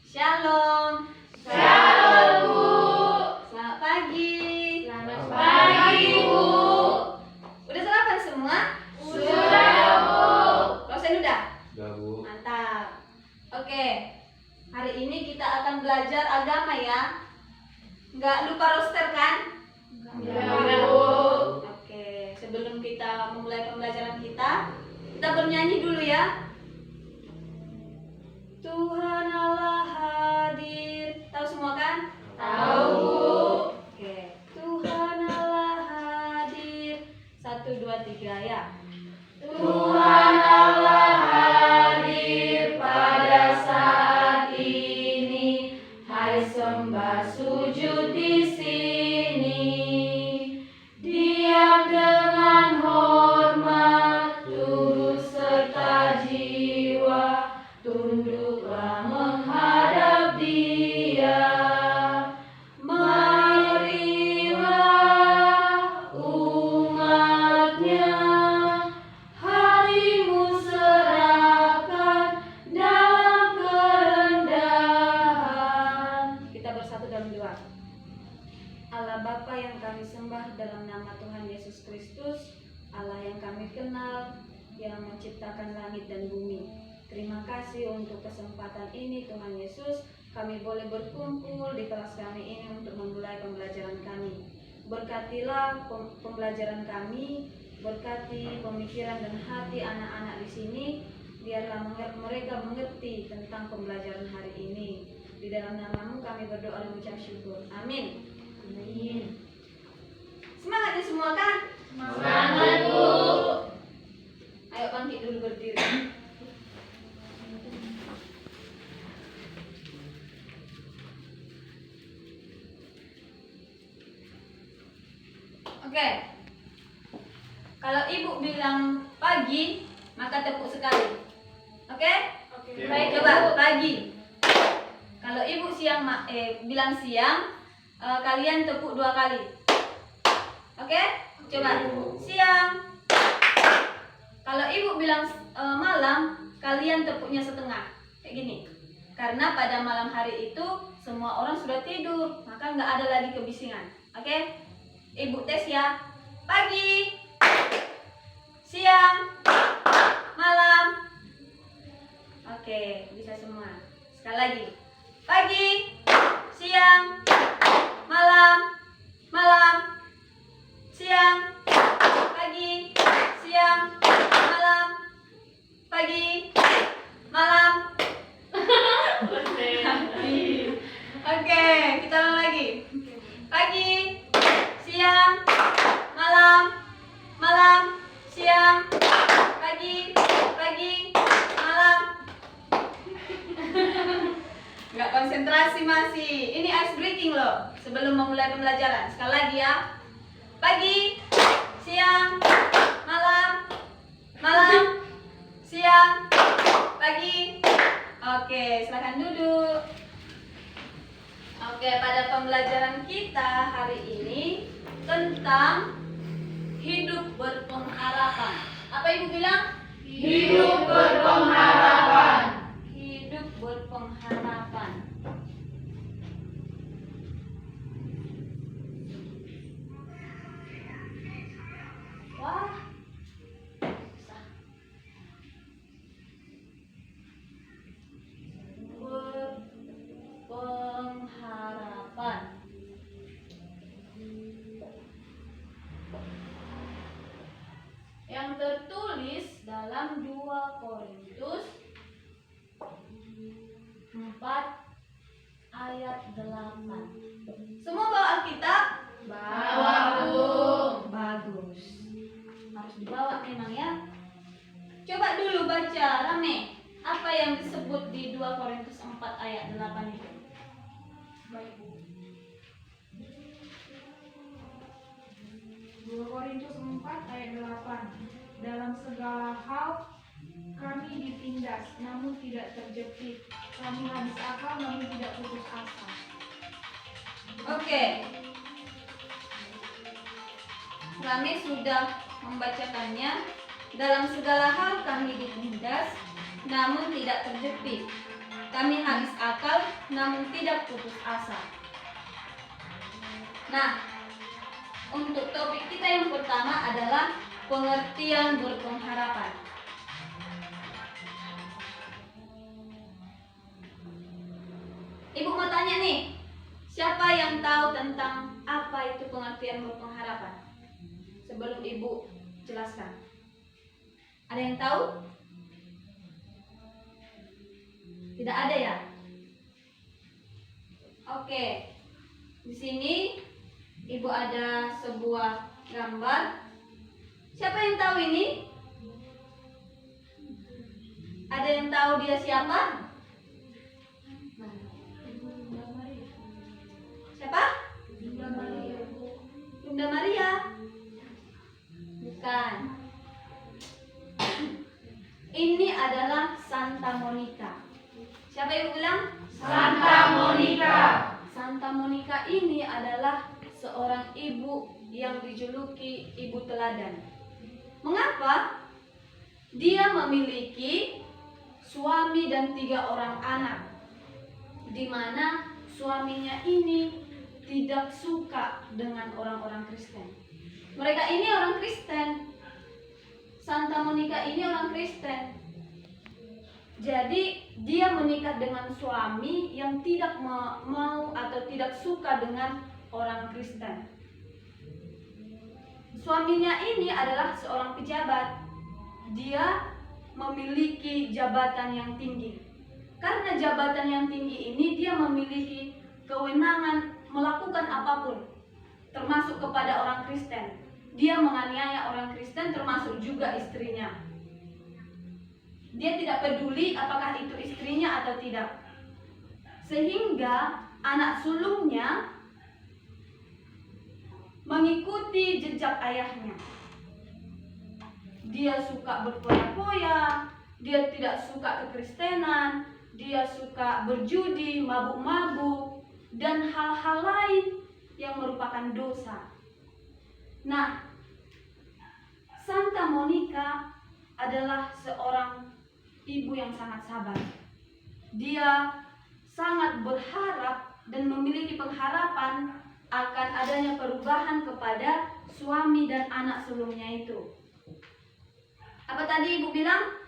Shalom. Shalom, Bu. Selamat pagi. Selamat pagi, Bu. Udah sarapan semua? Sudah, Bu. Rosen udah? Udah, Bu. Mantap. Oke. Hari ini kita akan belajar agama ya. Nggak lupa roster kan? Enggak, Bu. Oke. Sebelum kita memulai pembelajaran kita bernyanyi dulu ya. Tuhan Allah hadir. Tahu semua kan? Tahu, Bu. Oke. Tuhan Allah hadir. 1, 2, 3 ya. Tuhan Allah hadir pada saat ini. Hai sembah sujud di sini. Diam dengan hormat, turut serta jiwa. Tunduklah menghadap Dia. Marilah umatnya, hatimu serahkan dalam kerendahan. Kita bersatu dalam doa. Allah Bapa yang kami sembah dalam nama Tuhan Yesus Kristus, Allah yang kami kenal, yang menciptakan langit dan bumi. Terima kasih untuk kesempatan ini Tuhan Yesus, kami boleh berkumpul di kelas kami ini untuk memulai pembelajaran kami. Berkatilah pembelajaran kami, berkati pemikiran dan hati anak-anak di sini, biarlah mereka mengerti tentang pembelajaran hari ini. Di dalam nama-Mu kami berdoa dan mengucap syukur. Amin. Amin. Semangat ya semua kan? Semangat, Bu. Ayo bangkit dulu berdiri. Oke. Kalau ibu bilang pagi, maka tepuk sekali. Oke? Oke. Baik, coba pagi. Kalau ibu bilang siang, kalian tepuk 2 kali. Oke? Coba siang. Kalau ibu bilang malam, kalian tepuknya setengah. Kayak gini. Karena pada malam hari itu semua orang sudah tidur, maka nggak ada lagi kebisingan. Oke? Ibu tes ya. Pagi, siang, malam. Oke, bisa semua. Sekali lagi. Pagi, siang, malam, siang, pagi, siang, malam, pagi, malam. Oke, kita ulang lagi. Pagi, siang, malam, siang, pagi, malam. Nggak konsentrasi masih. Ini ice breaking loh. Sebelum memulai pembelajaran. Sekali lagi ya. Pagi, siang, malam, siang, pagi. Oke, silakan duduk. Oke, pada pembelajaran kita hari ini tentang hidup berpengharapan. Apa ibu bilang? Hidup berpengharapan. Hidup berpengharapan. Wah, susah. Berpengharapan. Yang tertulis dalam 2 Korintus 4 ayat 8. Semua bawa Alkitab? Bawa, Bu. Bagus. Harus dibawa memang ya. Coba dulu baca rame. Apa yang disebut di 2 Korintus 4 ayat 8 itu? Baik, Bu. 2 Korintus 4 ayat 8. Dalam segala hal kami ditindas, namun tidak terjepit. Kami habis akal, namun tidak putus asa. Oke. Kami sudah membacakannya. Dalam segala hal kami ditindas, namun tidak terjepit. Kami habis akal namun tidak putus asa. Nah, untuk topik kita yang pertama adalah pengertian berpengharapan. Ibu mau tanya nih, siapa yang tahu tentang apa itu pengertian berpengharapan? Sebelum ibu jelaskan. Ada yang tahu? Tidak ada ya? Oke. Di sini ibu ada sebuah gambar. Siapa yang tahu ini? Ada yang tahu dia siapa? Siapa? Bunda Maria. Bukan. Ini adalah Santa Monica. Siapa yang bilang? Santa Monica. Santa Monica ini adalah seorang ibu yang dijuluki ibu teladan. Mengapa? Dia memiliki suami dan 3 orang anak, di mana suaminya ini tidak suka dengan orang-orang Kristen. Mereka ini orang Kristen. Santa Monica ini orang Kristen. Jadi dia menikah dengan suami yang tidak mau atau tidak suka dengan orang Kristen. Suaminya ini adalah seorang pejabat. Dia memiliki jabatan yang tinggi. Karena jabatan yang tinggi ini, dia memiliki kewenangan melakukan apapun, termasuk kepada orang Kristen. Dia menganiaya orang Kristen, termasuk juga istrinya. Dia tidak peduli apakah itu istrinya atau tidak. Sehingga anak sulungnya mengikuti jejak ayahnya. Dia suka berfoya-foya, dia tidak suka kekristenan, dia suka berjudi, mabuk-mabuk, dan hal-hal lain yang merupakan dosa. Nah, Santa Monica adalah seorang ibu yang sangat sabar. Dia sangat berharap dan memiliki pengharapan akan adanya perubahan kepada suami dan anak sulungnya itu. Apa tadi ibu bilang?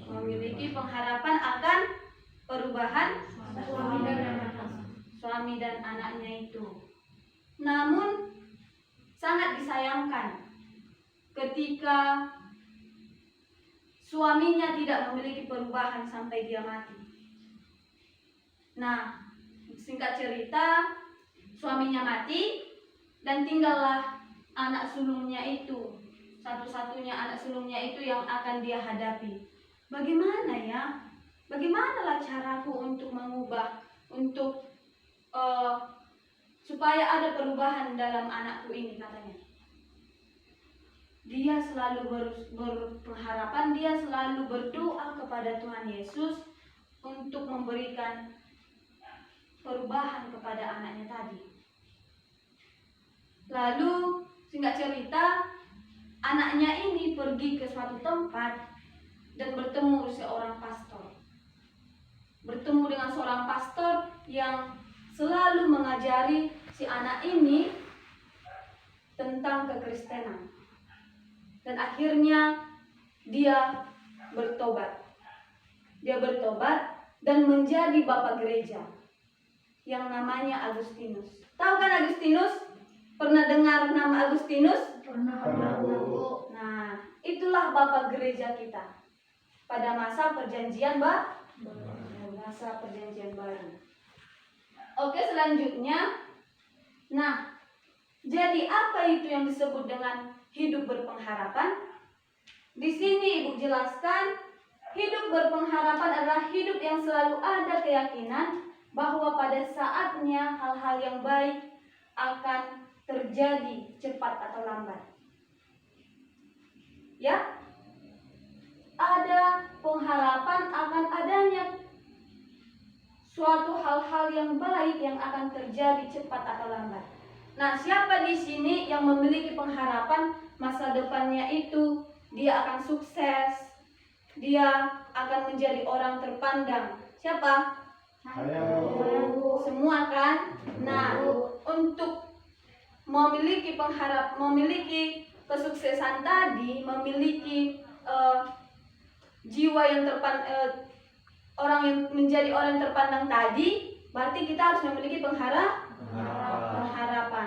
Memiliki pengharapan akan perubahan suami dan anaknya itu. Namun sangat disayangkan ketika suaminya tidak memiliki perubahan sampai dia mati. Nah, singkat cerita, suaminya mati dan tinggallah anak sulungnya itu. Satu-satunya anak sulungnya itu yang akan dia hadapi. Bagaimana ya? Bagaimanalah caraku untuk mengubah, untuk supaya ada perubahan dalam anakku ini, katanya. Dia selalu berpengharapan, dia selalu berdoa kepada Tuhan Yesus untuk memberikan perubahan kepada anaknya tadi. Lalu singkat cerita, anaknya ini pergi ke suatu tempat dan bertemu seorang pastor. Bertemu dengan seorang pastor yang selalu mengajari si anak ini tentang kekristenan. Dan akhirnya dia bertobat. Dia bertobat dan menjadi bapak gereja yang namanya Agustinus. Tahu kan Agustinus? Pernah dengar nama Agustinus? Pernah, Bu. Nah, itulah bapak gereja kita pada masa perjanjian baru. Oke, selanjutnya. Nah, jadi apa itu yang disebut dengan hidup berpengharapan? Di sini Ibu jelaskan, hidup berpengharapan adalah hidup yang selalu ada keyakinan bahwa pada saatnya hal-hal yang baik akan terjadi cepat atau lambat. Ya, ada pengharapan akan adanya suatu hal-hal yang baik yang akan terjadi cepat atau lambat. Nah, siapa di sini yang memiliki pengharapan masa depannya itu dia akan sukses, dia akan menjadi orang terpandang. Siapa? Saya, Bu. Semua kan? Nah, untuk memiliki kesuksesan tadi, memiliki jiwa yang orang yang menjadi orang yang terpandang tadi, berarti kita harus memiliki pengharapan.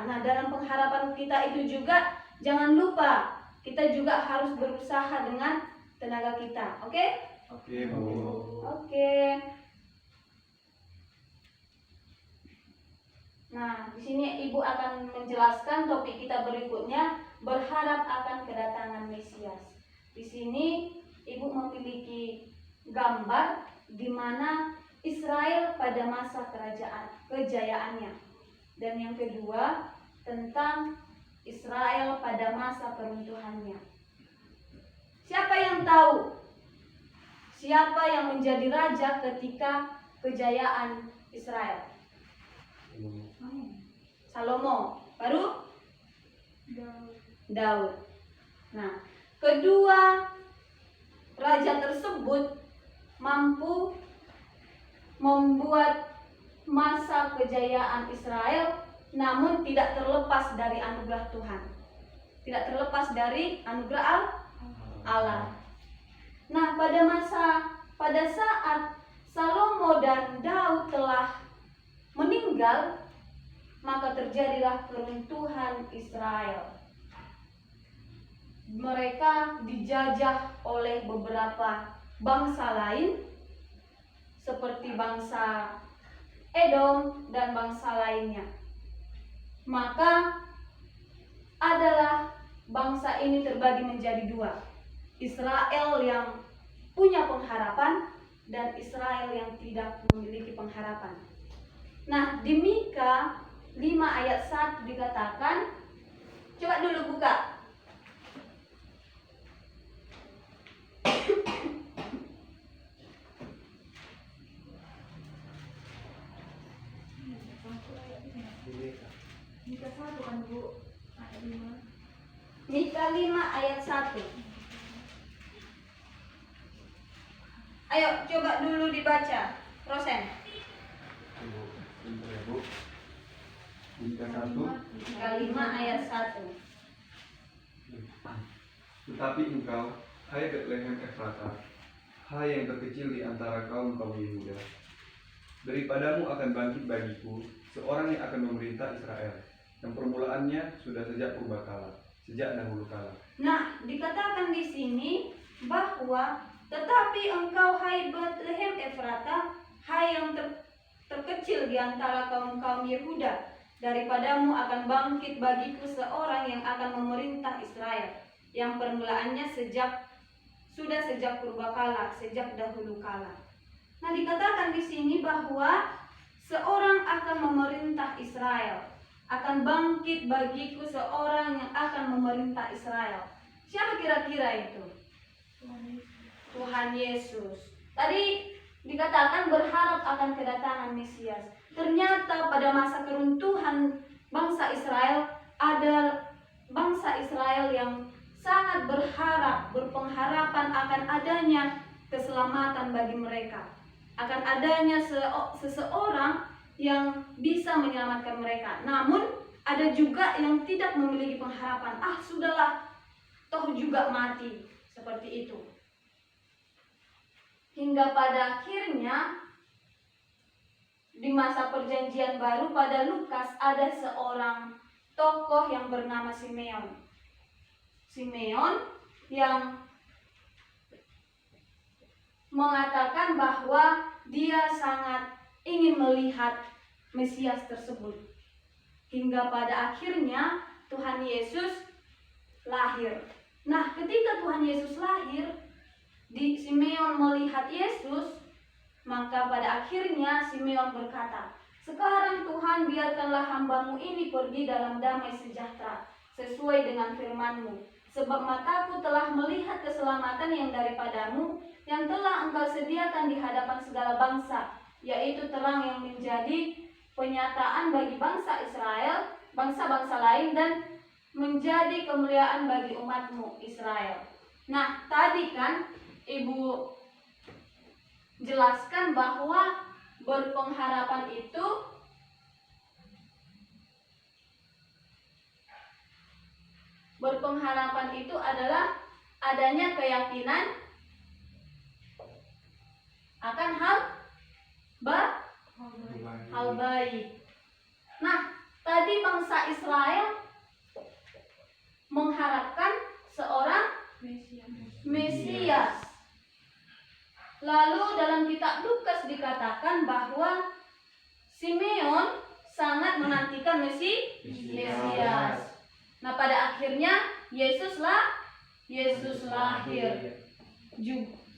Nah, dalam pengharapan kita itu juga jangan lupa kita juga harus berusaha dengan tenaga kita. Oke? Oke, Bu. Oke. Nah, di sini Ibu akan menjelaskan topik kita berikutnya, berharap akan kedatangan Mesias. Di sini Ibu memiliki gambar di mana Israel pada masa kejayaannya. Dan yang kedua, tentang Israel pada masa peruntuhannya. Siapa yang tahu siapa yang menjadi raja ketika kejayaan Israel? Salomo. Baru Daud. Nah, kedua raja tersebut mampu membuat masa kejayaan Israel, namun tidak terlepas dari anugerah Tuhan, tidak terlepas dari anugerah Allah. Nah, pada saat Salomo dan Daud telah meninggal, maka terjadilah keruntuhan Israel. Mereka dijajah oleh beberapa bangsa lain seperti bangsa Edom dan bangsa lainnya. Maka adalah bangsa ini terbagi menjadi dua. Israel yang punya pengharapan dan Israel yang tidak memiliki pengharapan. Nah, di Mika 5 ayat 1 dikatakan, coba dulu buka. Mika 1 kan, Bu? Ayat 5. Mika 5 ayat 1. Ayo coba dulu dibaca, Rosen. Bentar ya, Bu. Mika 1. Mika 5 ayat 1. Tetapi engkau, hai Betlehem Efrata, hai yang terkecil di antara kaum-kaum Yehuda, daripadamu akan bangkit bagiku seorang yang akan memerintah Israel, yang permulaannya sudah sejak purbakala, sejak dahulu kala. Nah, dikatakan di sini bahwa tetapi engkau hai Betlehem Efrata, hai yang terkecil di antara kaum-kaum Yehuda, daripadamu akan bangkit bagiku seorang yang akan memerintah Israel, yang permulaannya sudah sejak purbakala, sejak dahulu kala. Nah, dikatakan di sini bahwa seorang akan memerintah Israel, akan bangkit bagiku seorang yang akan memerintah Israel. Siapa kira-kira itu? Tuhan Yesus. Tadi dikatakan berharap akan kedatangan Mesias. Ternyata pada masa keruntuhan bangsa Israel, ada bangsa Israel yang sangat berpengharapan akan adanya keselamatan bagi mereka, akan adanya seseorang yang bisa menyelamatkan mereka. Namun ada juga yang tidak memiliki pengharapan. Sudahlah, toh juga mati, seperti itu. Hingga pada akhirnya di masa perjanjian baru pada Lukas ada seorang tokoh yang bernama Simeon. Simeon yang mengatakan bahwa dia sangat ingin melihat Mesias tersebut. Hingga pada akhirnya Tuhan Yesus lahir. Nah, ketika Tuhan Yesus lahir, Simeon melihat Yesus, maka pada akhirnya Simeon berkata, "Sekarang Tuhan, biarkanlah hambamu ini pergi dalam damai sejahtera, sesuai dengan firman-Mu. Sebab mataku telah melihat keselamatan yang daripadamu, yang telah Engkau sediakan di hadapan segala bangsa, yaitu terang yang menjadi penyataan bagi bangsa Israel, bangsa-bangsa lain, dan menjadi kemuliaan bagi umat-Mu Israel." Nah, tadi kan Ibu jelaskan bahwa berpengharapan itu adalah adanya keyakinan akan hal baik. Nah, tadi bangsa Israel mengharapkan seorang Mesias. Lalu dalam kitab Lukas dikatakan bahwa Simeon sangat menantikan Mesias. Nah, pada akhirnya Yesus lahir.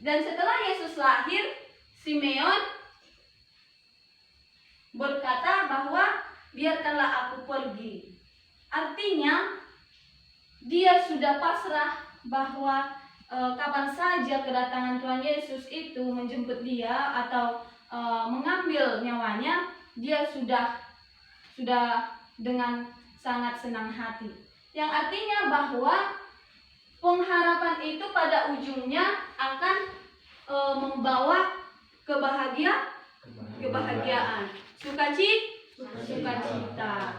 Dan setelah Yesus lahir, Simeon berkata bahwa biarkanlah aku pergi. Artinya dia sudah pasrah bahwa kapan saja kedatangan Tuhan Yesus itu menjemput dia atau mengambil nyawanya, dia sudah dengan sangat senang hati. Yang artinya bahwa pengharapan itu pada ujungnya akan membawa kebahagiaan, sukacita.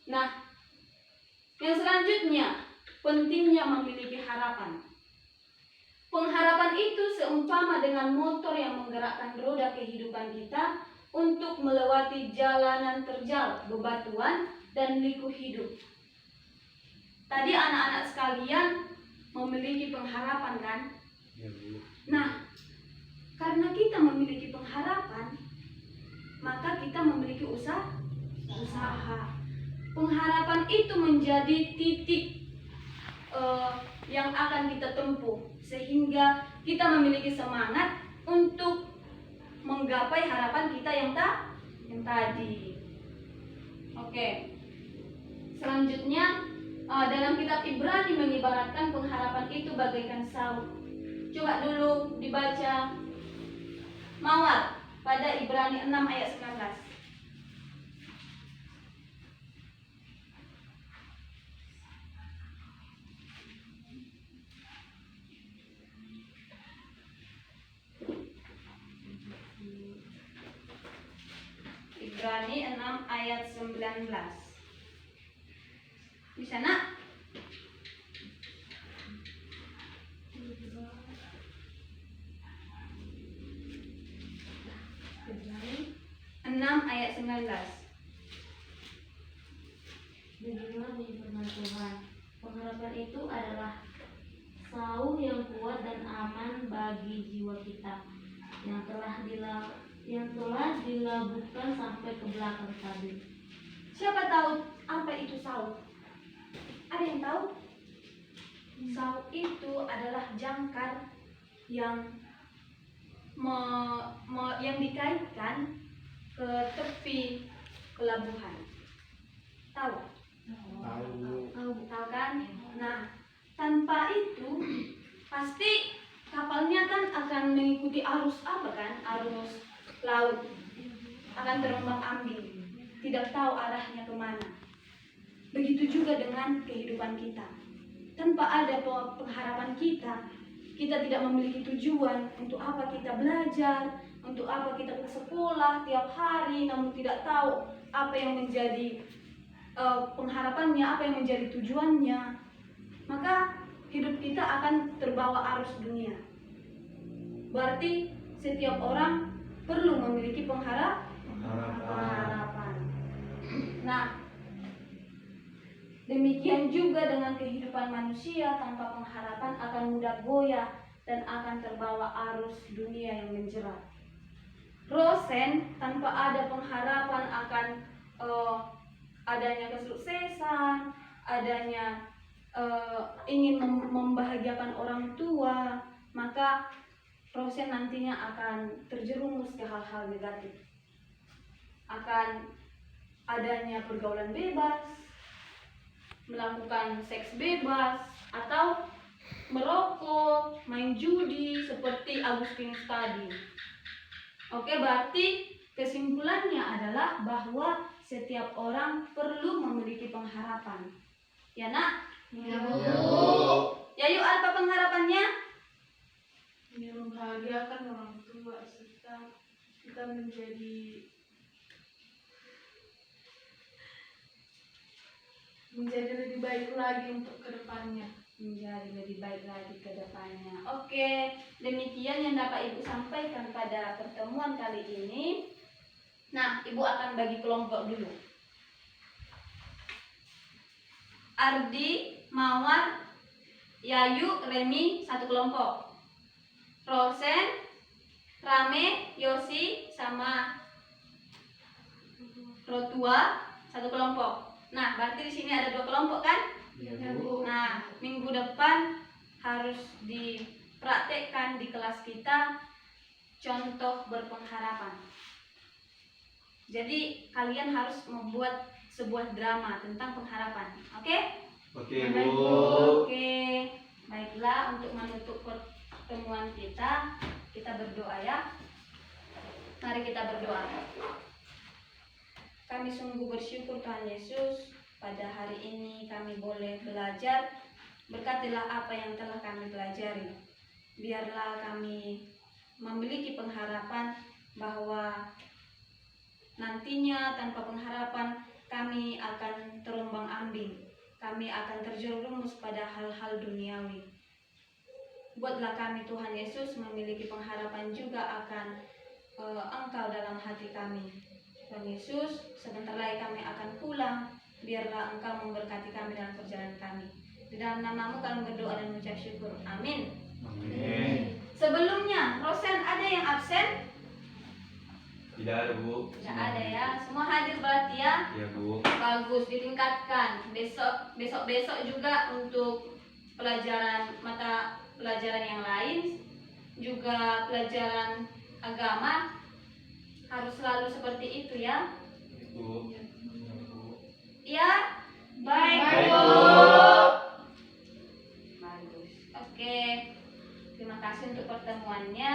Nah, yang selanjutnya, pentingnya memiliki harapan. Pengharapan itu seumpama dengan motor yang menggerakkan roda kehidupan kita untuk melewati jalanan terjal, bebatuan, dan liku hidup. Tadi anak-anak sekalian memiliki pengharapan, kan? Nah, karena kita memiliki pengharapan, maka kita memiliki usaha. Pengharapan itu menjadi titik yang akan kita tempuh, sehingga kita memiliki semangat untuk menggapai harapan kita yang tadi. Oke. Selanjutnya, dalam kitab Ibrani mengibaratkan pengharapan itu bagaikan saut. Coba dulu dibaca Mawar pada Ibrani 6 ayat 19. Ibrani 6 ayat 19. Bisa, Nak? Ibrani 6 ayat 19. Begini firman Tuhan, pengharapan itu adalah sauh yang kuat dan aman bagi jiwa kita yang telah dilabuhkan sampai ke belakang tadi. Siapa tahu apa itu saut? Ada yang tahu? Saut itu adalah jangkar yang yang dikaitkan ke tepi pelabuhan. Tahu? Tahu kan? Nah, tanpa itu pasti kapalnya kan akan mengikuti arus apa kan? Arus laut, akan terombang-ambing, tidak tahu arahnya kemana. Begitu juga dengan kehidupan kita. Tanpa ada pengharapan kita tidak memiliki tujuan untuk apa kita belajar, untuk apa kita ke sekolah tiap hari, namun tidak tahu apa yang menjadi pengharapannya, apa yang menjadi tujuannya, maka hidup kita akan terbawa arus dunia. Berarti setiap orang perlu memiliki pengharapan. Nah, demikian juga dengan kehidupan manusia tanpa pengharapan akan mudah goyah dan akan terbawa arus dunia yang menjerat. Rosen tanpa ada pengharapan akan adanya kesuksesan, adanya ingin membahagiakan orang tua, maka Rosen nantinya akan terjerumus ke hal-hal negatif. Akan adanya pergaulan bebas, melakukan seks bebas, atau merokok, main judi seperti Agustinus tadi. Oke, berarti kesimpulannya adalah bahwa setiap orang perlu memiliki pengharapan. Ya, Nak? Ya, Bu. Yayu, apa pengharapannya? Ini membahagiakan orang tua serta kita menjadi lebih baik lagi untuk kedepannya. Menjadi lebih baik lagi ke depannya. Oke, demikian yang dapat Ibu sampaikan pada pertemuan kali ini. Nah, Ibu akan bagi kelompok dulu. Ardi, Mawar, Yayu, Remi, satu kelompok. Rosen, Rame, Yosi, sama Rotua, satu kelompok. Nah, berarti di sini ada 2 kelompok kan? Iya, Bu. Nah, minggu depan harus dipraktekkan di kelas kita contoh berpengharapan. Jadi kalian harus membuat sebuah drama tentang pengharapan. Oke? Oke, Bu. Oke. Baiklah, untuk menutup pertemuan kita berdoa ya. Mari kita berdoa. Kami sungguh bersyukur Tuhan Yesus, pada hari ini kami boleh belajar. Berkatilah apa yang telah kami pelajari. Biarlah kami memiliki pengharapan bahwa nantinya tanpa pengharapan kami akan terombang-ambing. Kami akan terjerumus pada hal-hal duniawi. Buatlah kami Tuhan Yesus memiliki pengharapan juga akan Engkau dalam hati kami. Tuhan Yesus, sebentar lagi kami akan pulang. Biarlah Engkau memberkati kami dalam perjalanan kami. Di dalam nama-Mu kami berdoa dan mengucap syukur. Amin. Amin. Sebelumnya, Rosen ada yang absen? Tidak ada, Bu. Tidak ada ya. Semua hadir berarti ya. Iya, Bu. Bagus, ditingkatkan. Besok juga untuk mata pelajaran yang lain, juga pelajaran agama harus selalu seperti itu ya. Bu. Iya. Baik, Baik, Bu. Bu. Bagus. Oke. Terima kasih untuk pertemuannya.